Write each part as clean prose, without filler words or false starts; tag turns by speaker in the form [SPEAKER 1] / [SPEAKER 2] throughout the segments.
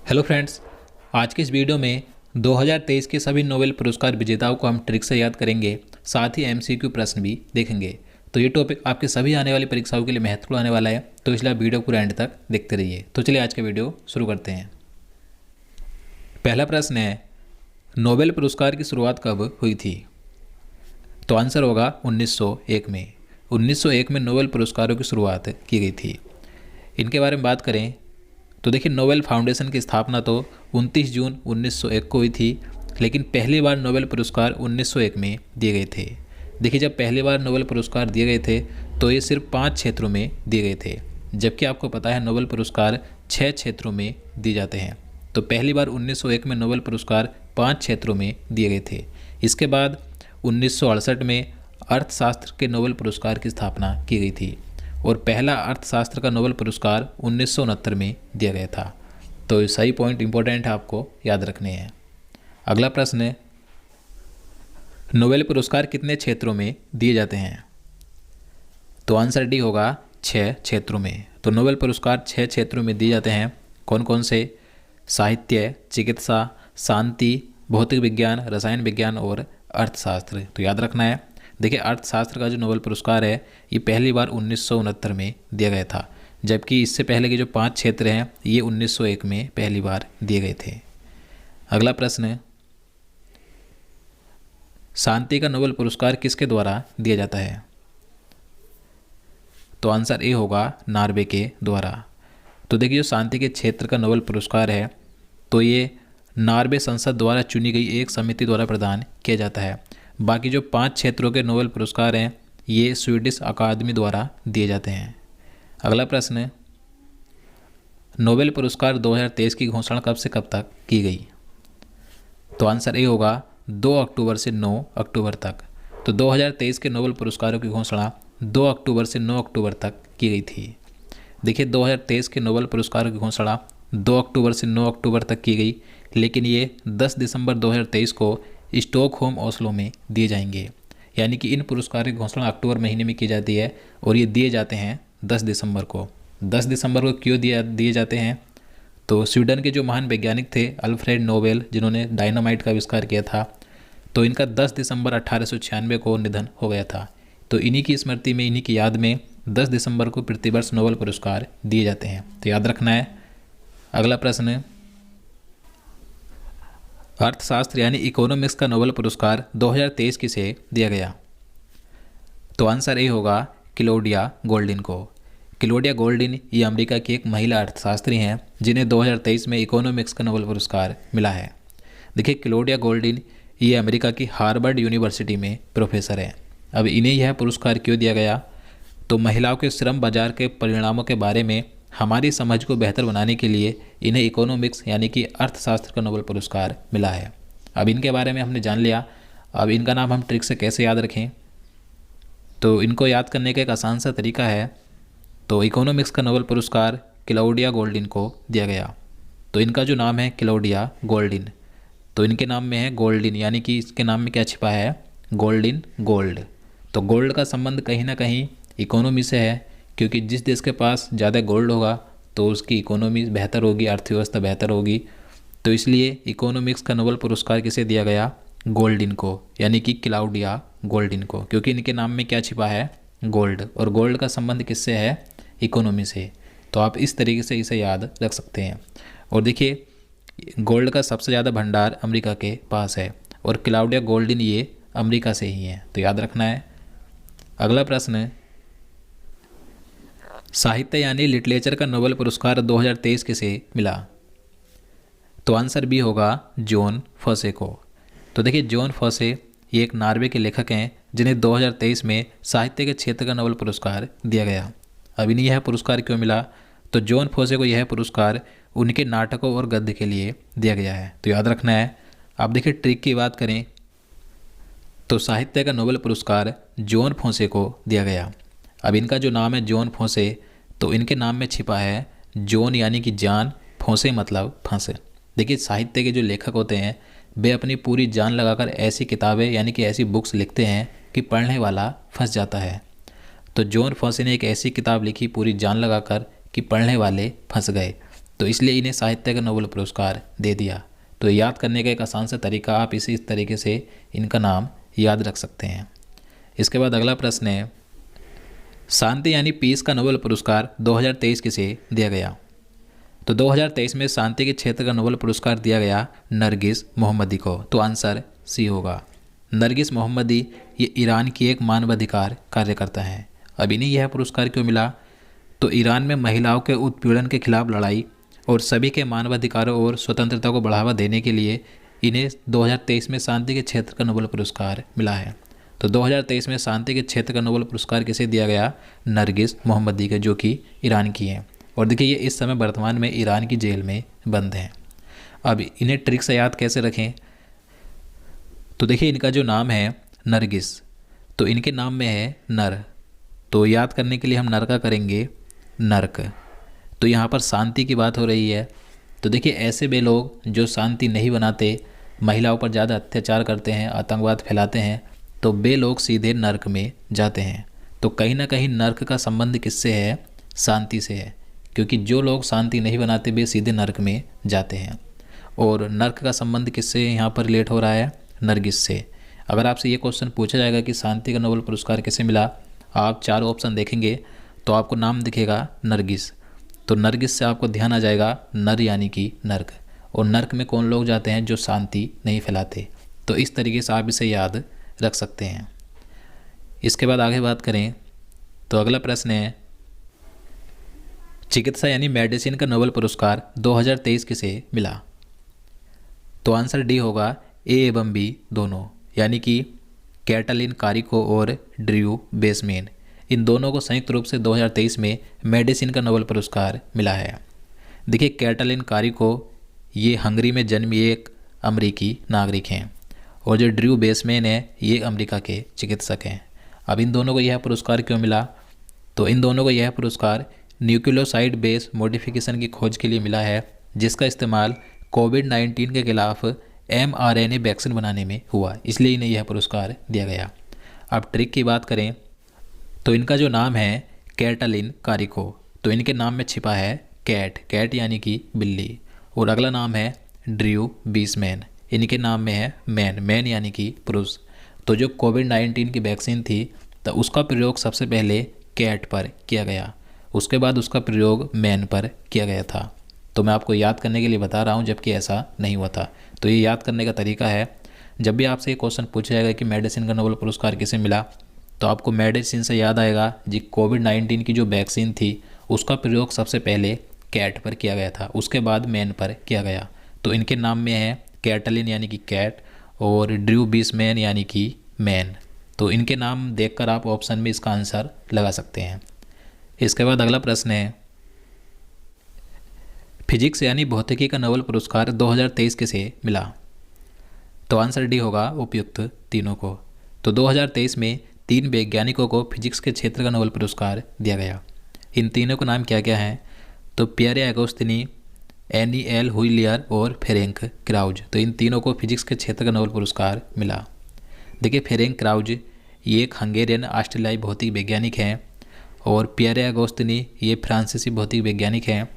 [SPEAKER 1] Hello friends, आज के इस वीडियो में 2023 के सभी नोबेल पुरस्कार विजेताओं को हम ट्रिक से याद करेंगे। साथ ही एमसीक्यू प्रश्न भी देखेंगे। तो ये टॉपिक आपके सभी आने वाली परीक्षाओं के लिए महत्वपूर्ण आने वाला है, तो इसलिए आप वीडियो पूरा एंड तक देखते रहिए। तो चलिए आज का वीडियो शुरू करते हैं। पहला प्रश्न है, नोबेल पुरस्कार की शुरुआत कब हुई थी? तो आंसर होगा 1901 में। 1901 में नोबेल पुरस्कारों की शुरुआत की गई थी। इनके बारे में बात करें तो देखिए, नोबेल फाउंडेशन की स्थापना तो 29 जून 1901 को हुई थी, लेकिन पहली बार नोबेल पुरस्कार 1901 में दिए गए थे। देखिए, जब पहली बार नोबेल पुरस्कार दिए गए थे तो ये सिर्फ 5 क्षेत्रों में दिए गए थे, जबकि आपको पता है नोबेल पुरस्कार 6 क्षेत्रों में दिए जाते हैं। तो पहली बार 1901 में नोबेल पुरस्कार 5 क्षेत्रों में दिए गए थे। इसके बाद 1968 में अर्थशास्त्र के नोबेल पुरस्कार की स्थापना की गई थी और पहला अर्थशास्त्र का नोबेल पुरस्कार 1969 में दिया गया था। तो ये सही पॉइंट इंपॉर्टेंट है, आपको याद रखने हैं। अगला प्रश्न है, नोबेल पुरस्कार कितने क्षेत्रों में दिए जाते हैं? तो आंसर डी होगा 6 क्षेत्रों में। तो नोबेल पुरस्कार 6 क्षेत्रों में दिए जाते हैं। कौन कौन से? साहित्य, चिकित्सा, शांति, भौतिक विज्ञान, रसायन विज्ञान और अर्थशास्त्र। तो याद रखना है। देखिए, अर्थशास्त्र का जो नोबेल पुरस्कार है ये पहली बार 1969 में दिया गया था, जबकि इससे पहले के जो 5 क्षेत्र हैं ये 1901 में पहली बार दिए गए थे। अगला प्रश्न है, शांति का नोबेल पुरस्कार किसके द्वारा दिया जाता है? तो आंसर ए होगा नॉर्वे के द्वारा। तो देखिए, जो शांति के क्षेत्र का नोबेल पुरस्कार है तो ये नॉर्वे संसद द्वारा चुनी गई एक समिति द्वारा प्रदान किया जाता है। बाकी जो 5 क्षेत्रों के नोबेल पुरस्कार हैं ये स्वीडिश अकादमी द्वारा दिए जाते हैं। अगला प्रश्न है, नोबेल पुरस्कार 2023 की घोषणा कब से कब तक की गई? तो आंसर ए होगा 2 अक्टूबर से 9 अक्टूबर तक। तो 2023 के नोबेल पुरस्कारों की घोषणा 2 अक्टूबर से 9 अक्टूबर तक की गई थी। देखिए, 2023 के नोबेल पुरस्कारों की घोषणा 2 अक्टूबर से 9 अक्टूबर तक की गई, लेकिन ये 10 दिसंबर 2023 को स्टॉकहोम ओस्लो में दिए जाएंगे। यानी कि इन पुरस्कारों की घोषणा अक्टूबर महीने में की जाती है और ये दिए जाते हैं 10 दिसंबर को। 10 दिसंबर को क्यों दिए जाते हैं? तो स्वीडन के जो महान वैज्ञानिक थे अल्फ्रेड नोबेल, जिन्होंने डायनामाइट का आविष्कार किया था, तो इनका 10 दिसंबर 1896 को निधन हो गया था। तो इन्हीं की स्मृति में, इन्हीं की याद में 10 दिसंबर को प्रतिवर्ष नोबेल पुरस्कार दिए जाते हैं। तो याद रखना है। अगला प्रश्न है, अर्थशास्त्र यानी इकोनॉमिक्स का नोबेल पुरस्कार 2023 किसे दिया गया? तो आंसर ए होगा क्लौडिया गोल्डिन को। क्लौडिया गोल्डिन ये अमेरिका की एक महिला अर्थशास्त्री हैं जिन्हें 2023 में इकोनॉमिक्स का नोबेल पुरस्कार मिला है। देखिए, क्लौडिया गोल्डिन ये अमेरिका की हार्वर्ड यूनिवर्सिटी में प्रोफेसर हैं। अब इन्हें यह पुरस्कार क्यों दिया गया? तो महिलाओं के श्रम बाजार के परिणामों के बारे में हमारी समझ को बेहतर बनाने के लिए इन्हें इकोनॉमिक्स यानी कि अर्थशास्त्र का नोबेल पुरस्कार मिला है। अब इनके बारे में हमने जान लिया। अब इनका नाम हम ट्रिक से कैसे याद रखें? तो इनको याद करने का एक आसान सा तरीका है। तो इकोनॉमिक्स का नोबेल पुरस्कार क्लौडिया गोल्डिन को दिया गया। तो इनका जो नाम है क्लौडिया गोल्डिन, तो इनके नाम में है गोल्डिन, यानी कि इसके नाम में क्या छिपा है? Goldin, gold. तो गोल्ड का संबंध कहीं ना कहीं इकोनॉमी से है, क्योंकि जिस देश के पास ज़्यादा गोल्ड होगा तो उसकी इकोनॉमी बेहतर होगी, अर्थव्यवस्था बेहतर होगी। तो इसलिए इकोनॉमिक्स का नोबेल पुरस्कार किसे दिया गया? गोल्डिन को, यानी कि क्लाउडिया गोल्डिन को, क्योंकि इनके नाम में क्या छिपा है? गोल्ड। और गोल्ड का संबंध किससे है? इकोनॉमी से। तो आप इस तरीके से इसे याद रख सकते हैं। और देखिए, गोल्ड का सबसे ज़्यादा भंडार अमेरिका के पास है और क्लाउडिया गोल्डिन ये अमेरिका से ही है। तो याद रखना है। अगला प्रश्न है, साहित्य यानी लिटरेचर का नोबेल पुरस्कार 2023 किसे मिला? तो आंसर बी होगा जॉन फॉसे को। तो देखिए, जॉन फॉसे ये एक नॉर्वे के लेखक हैं जिन्हें 2023 में साहित्य के क्षेत्र का नोबेल पुरस्कार दिया गया। अब इन्हें यह पुरस्कार क्यों मिला? तो जॉन फॉसे को यह पुरस्कार उनके नाटकों और गद्य के लिए दिया गया है। तो याद रखना है। अब देखिए, ट्रिक की बात करें तो साहित्य का नोबेल पुरस्कार जॉन फॉसे को दिया गया। अब इनका जो नाम है जॉन फॉसे, तो इनके नाम में छिपा है जॉन यानी कि जान, फॉसे मतलब फंसे। देखिए, साहित्य के जो लेखक होते हैं वे अपनी पूरी जान लगाकर ऐसी किताबें यानी कि ऐसी बुक्स लिखते हैं कि पढ़ने वाला फंस जाता है। तो जॉन फॉसे ने एक ऐसी किताब लिखी पूरी जान लगाकर कि पढ़ने वाले फंस गए। तो इसलिए इन्हें साहित्य का नोबेल पुरस्कार दे दिया। तो याद करने का एक आसान सा तरीका, आप इसी तरीके से इनका नाम याद रख सकते हैं। इसके बाद अगला प्रश्न है, शांति यानी पीस का नोबेल पुरस्कार 2023 किसे दिया गया? तो 2023 में शांति के क्षेत्र का नोबेल पुरस्कार दिया गया नरगिस मोहम्मदी को। तो आंसर सी होगा। नरगिस मोहम्मदी ये ईरान की एक मानवाधिकार कार्यकर्ता है। अब इन्हें यह पुरस्कार क्यों मिला? तो ईरान में महिलाओं के उत्पीड़न के खिलाफ लड़ाई और सभी के मानवाधिकारों और स्वतंत्रता को बढ़ावा देने के लिए इन्हें 2023 में शांति के क्षेत्र का नोबेल पुरस्कार मिला है। तो 2023 में शांति के क्षेत्र का नोबेल पुरस्कार किसे दिया गया? नरगिस मोहम्मदी के, जो कि ईरान की हैं। और देखिए ये इस समय वर्तमान में ईरान की जेल में बंद हैं। अब इन्हें ट्रिक से याद कैसे रखें? तो देखिए इनका जो नाम है नरगिस, तो इनके नाम में है नर, तो याद करने के लिए हम नर का करेंगे नर्क। तो यहाँ पर शांति की बात हो रही है। तो देखिए ऐसे वे लोग जो शांति नहीं बनाते, महिलाओं पर ज़्यादा अत्याचार करते हैं, आतंकवाद फैलाते हैं, तो वे लोग सीधे नर्क में जाते हैं। तो कहीं ना कहीं नर्क का संबंध किससे है? शांति से है, क्योंकि जो लोग शांति नहीं बनाते वे सीधे नर्क में जाते हैं। और नर्क का संबंध किससे यहाँ पर रिलेट हो रहा है? नरगिस से। अगर आपसे ये क्वेश्चन पूछा जाएगा कि शांति का नोबेल पुरस्कार किसे मिला, आप 4 ऑप्शन देखेंगे तो आपको नाम दिखेगा नरगिस। तो नरगिस से आपको ध्यान आ जाएगा नर यानी कि नर्क, और नर्क में कौन लोग जाते हैं? जो शांति नहीं फैलाते। तो इस तरीके से आप इसे याद रख सकते हैं। इसके बाद आगे बात करें तो अगला प्रश्न है, चिकित्सा यानी मेडिसिन का नोबेल पुरस्कार 2023 किसे मिला? तो आंसर डी होगा, ए एवं बी दोनों, यानी कि कैटलिन कारिको और ड्रू बेसमेन, इन दोनों को संयुक्त रूप से 2023 में मेडिसिन का नोबेल पुरस्कार मिला है। देखिए कैटलिन कारिको ये हंगरी में जन्मी एक अमेरिकी नागरिक हैं, और जो ड्रू बेसमेन है ये अमेरिका के चिकित्सक हैं। अब इन दोनों को यह पुरस्कार क्यों मिला? तो इन दोनों को यह पुरस्कार न्यूक्लियोसाइड बेस मॉडिफिकेशन की खोज के लिए मिला है, जिसका इस्तेमाल कोविड-19 के खिलाफ mRNA वैक्सीन बनाने में हुआ, इसलिए इन्हें यह पुरस्कार दिया गया। अब ट्रिक की बात करें तो इनका जो नाम है कैटलिन कारिको, तो इनके नाम में छिपा है कैट यानी कि बिल्ली, और अगला नाम है ड्रू बीसमैन, इनके नाम में है मैन यानी कि पुरुष। तो जो कोविड-19 की वैक्सीन थी तो उसका प्रयोग सबसे पहले कैट पर किया गया, उसके बाद उसका प्रयोग मैन पर किया गया था। तो मैं आपको याद करने के लिए बता रहा हूँ, जबकि ऐसा नहीं हुआ था। तो ये याद करने का तरीका है, जब भी आपसे ये क्वेश्चन पूछा जाएगा कि मेडिसिन का नोबेल पुरस्कार किसे मिला, तो आपको मेडिसिन से याद आएगा जी कोविड-19 की जो वैक्सीन थी उसका प्रयोग सबसे पहले कैट पर किया गया था, उसके बाद मैन पर किया गया। तो इनके नाम में है कैटलिन यानी कि कैट और ड्रू बीसमैन यानी कि मैन। तो इनके नाम देखकर आप ऑप्शन में इसका आंसर लगा सकते हैं। इसके बाद अगला प्रश्न है, फिजिक्स यानी भौतिकी का नोबेल पुरस्कार 2023 किसे मिला? तो आंसर डी होगा, उपयुक्त तीनों को। तो 2023 में 3 वैज्ञानिकों को फिजिक्स के क्षेत्र का नोबेल पुरस्कार दिया गया। इन तीनों का नाम क्या क्या है? तो पियरे अगोस्तिनी, एनी हुइलियर और फेरेंक क्राउज। तो इन तीनों को फिजिक्स के क्षेत्र का नोबेल पुरस्कार मिला। देखिए फेरेंक क्राउज ये एक हंगेरियन ऑस्ट्रेलियाई भौतिक वैज्ञानिक हैं, और पियरे अगोस्तिनी ये फ्रांसीसी भौतिक वैज्ञानिक हैं,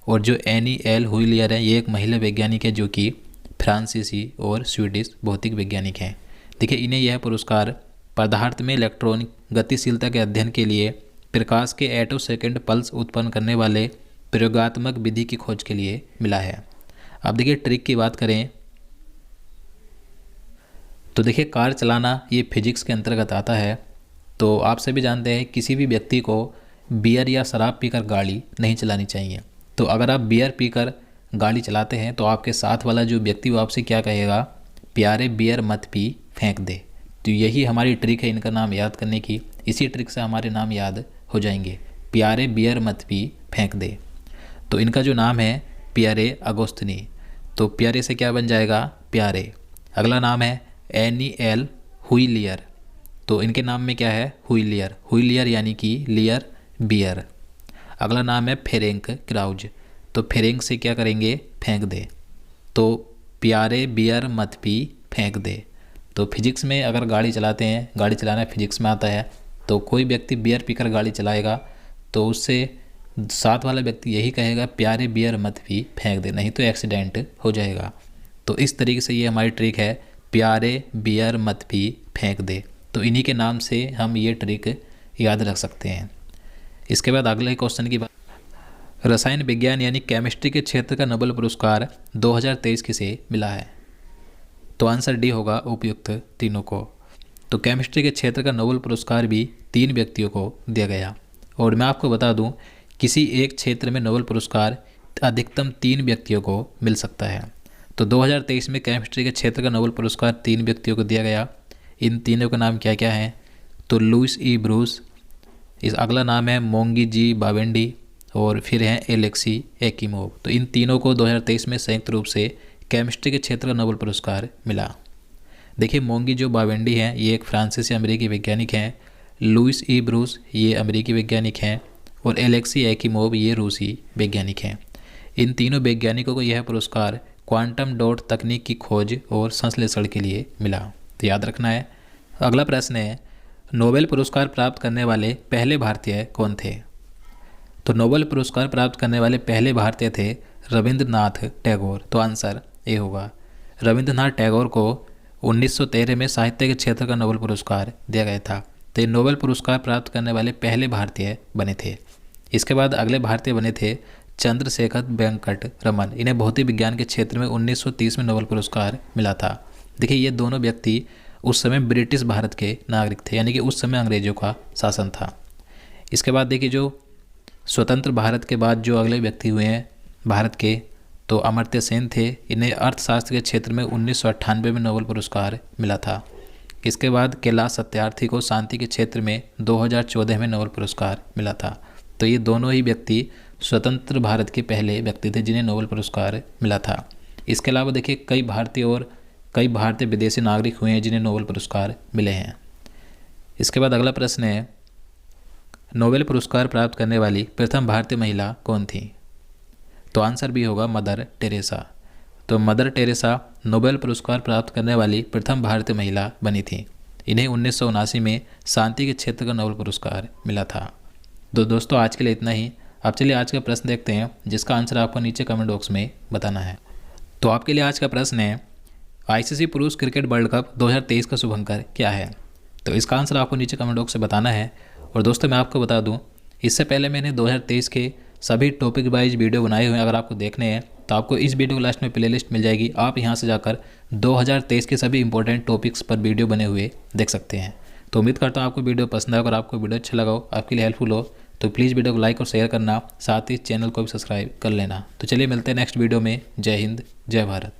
[SPEAKER 1] और जो एनी हुइलियर है ये एक महिला वैज्ञानिक है जो कि फ्रांसीसी और स्वीडिश भौतिक वैज्ञानिक हैं। देखिए इन्हें यह पुरस्कार पदार्थ में इलेक्ट्रॉनिक गतिशीलता के अध्ययन के लिए प्रकाश के एटो सेकेंड पल्स उत्पन्न करने वाले प्रयोगात्मक विधि की खोज के लिए मिला है। अब देखिए ट्रिक की बात करें तो देखिए कार चलाना ये फिजिक्स के अंतर्गत आता है। तो आप सभी जानते हैं किसी भी व्यक्ति को बियर या शराब पीकर गाड़ी नहीं चलानी चाहिए। तो अगर आप बियर पीकर गाड़ी चलाते हैं तो आपके साथ वाला जो व्यक्ति वो आपसे क्या कहेगा? प्यारे बियर मत पी, फेंक दे। तो यही हमारी ट्रिक है इनका नाम याद करने की। इसी ट्रिक से हमारे नाम याद हो जाएंगे, प्यारे बियर मत पी, फेंक दे। तो इनका जो नाम है पियरे अगोस्तिनी, तो प्यारे से क्या बन जाएगा? प्यारे। अगला नाम है एनी हुइलियर, तो इनके नाम में क्या है? हुइलियर यानी कि लियर बियर। अगला नाम है फेरेंक क्राउज, तो फेरेंक से क्या करेंगे? फेंक दे। तो प्यारे बियर मत पी, फेंक दे। तो फिजिक्स में अगर गाड़ी चलाते हैं, गाड़ी चलाना फिजिक्स में आता है, तो कोई व्यक्ति बियर पीकर गाड़ी चलाएगा तो उससे साथ वाला व्यक्ति यही कहेगा प्यारे बियर मत भी फेंक दे, नहीं तो एक्सीडेंट हो जाएगा। तो इस तरीके से ये हमारी ट्रिक है, प्यारे बियर मत भी फेंक दे। तो इन्हीं के नाम से हम ये ट्रिक याद रख सकते हैं। इसके बाद अगले क्वेश्चन की बात, रसायन विज्ञान यानी केमिस्ट्री के क्षेत्र का नोबेल पुरस्कार 2023 किसे मिला है? तो आंसर डी होगा उपयुक्त तीनों को। तो केमिस्ट्री के क्षेत्र का नोबेल पुरस्कार भी 3 व्यक्तियों को दिया गया। और मैं आपको बता दूं, किसी एक क्षेत्र में नोबेल पुरस्कार अधिकतम 3 व्यक्तियों को मिल सकता है। तो 2023 में केमिस्ट्री के क्षेत्र का नोबेल पुरस्कार 3 व्यक्तियों को दिया गया। इन तीनों का नाम क्या क्या है? तो लुईस ई ब्रूस, इस अगला नाम है मोंगी जी बावेंडी, और फिर हैं एलेक्सी एकिमोव। तो इन तीनों को 2023 में संयुक्त रूप से केमिस्ट्री के क्षेत्र का नोबेल पुरस्कार मिला। देखिए, मोंगी जो बावेंडी हैं ये एक फ्रांसीसी अमेरिकी वैज्ञानिक हैं, लुईस ई ब्रूस ये अमेरिकी वैज्ञानिक हैं, और एलेक्सी एकिमोव ये रूसी वैज्ञानिक हैं। इन तीनों वैज्ञानिकों को यह पुरस्कार क्वांटम डॉट तकनीक की खोज और संश्लेषण के लिए मिला। तो याद रखना है। अगला प्रश्न है, नोबेल पुरस्कार प्राप्त करने वाले पहले भारतीय कौन थे? तो नोबेल पुरस्कार प्राप्त करने वाले पहले भारतीय थे रविंद्रनाथ टैगोर। तो आंसर ए होगा। रविंद्रनाथ टैगोर को 1913 में साहित्य के क्षेत्र का नोबेल पुरस्कार दिया गया था। तो ये नोबेल पुरस्कार प्राप्त करने वाले पहले भारतीय बने थे। इसके बाद अगले भारतीय बने थे चंद्रशेखर वेंकट रमन। इन्हें भौतिक विज्ञान के क्षेत्र में 1930 में नोबेल पुरस्कार मिला था। देखिए, ये दोनों व्यक्ति उस समय ब्रिटिश भारत के नागरिक थे, यानी कि उस समय अंग्रेजों का शासन था। इसके बाद देखिए, जो स्वतंत्र भारत के बाद जो अगले व्यक्ति हुए हैं भारत के, तो अमर्त्य सेन थे। इन्हें अर्थशास्त्र के क्षेत्र में 1998 में नोबेल पुरस्कार मिला था। इसके बाद कैलाश सत्यार्थी को शांति के क्षेत्र में 2014 में नोबेल पुरस्कार मिला था। तो ये दोनों ही व्यक्ति स्वतंत्र भारत के पहले व्यक्ति थे जिन्हें नोबेल पुरस्कार मिला था। इसके अलावा देखिए, कई भारतीय विदेशी नागरिक हुए हैं जिन्हें नोबेल पुरस्कार मिले हैं। इसके बाद अगला प्रश्न है, नोबेल पुरस्कार प्राप्त करने वाली प्रथम भारतीय महिला कौन थी? तो आंसर भी होगा मदर टेरेसा। तो मदर टेरेसा नोबेल पुरस्कार प्राप्त करने वाली प्रथम भारतीय महिला बनी थी। इन्हें 1979 में शांति के क्षेत्र का नोबेल पुरस्कार मिला था। तो दोस्तों, आज के लिए इतना ही। अब चलिए आज का प्रश्न देखते हैं, जिसका आंसर आपको नीचे कमेंट बॉक्स में बताना है। तो आपके लिए आज का प्रश्न है, आईसीसी पुरुष क्रिकेट वर्ल्ड कप 2023 का शुभंकर क्या है? तो इसका आंसर आपको नीचे कमेंट बॉक्स से बताना है। और दोस्तों, मैं आपको बता दूं, इससे पहले मैंने 2023 के सभी टॉपिक वाइज वीडियो बनाए हुए हैं। अगर आपको देखने हैं तो आपको इस वीडियो के लास्ट में प्लेलिस्ट मिल जाएगी। आप यहां से जाकर 2023 के सभी इंपॉर्टेंट टॉपिक्स पर वीडियो बने हुए देख सकते हैं। तो उम्मीद करता हूँ आपको वीडियो पसंद आए। अगर आपको वीडियो अच्छा लगा हो, आपके लिए हेल्पफुल हो, तो प्लीज़ वीडियो को लाइक और शेयर करना, साथ ही चैनल को भी सब्सक्राइब कर लेना। तो चलिए मिलते हैं नेक्स्ट वीडियो में। जय हिंद, जय भारत।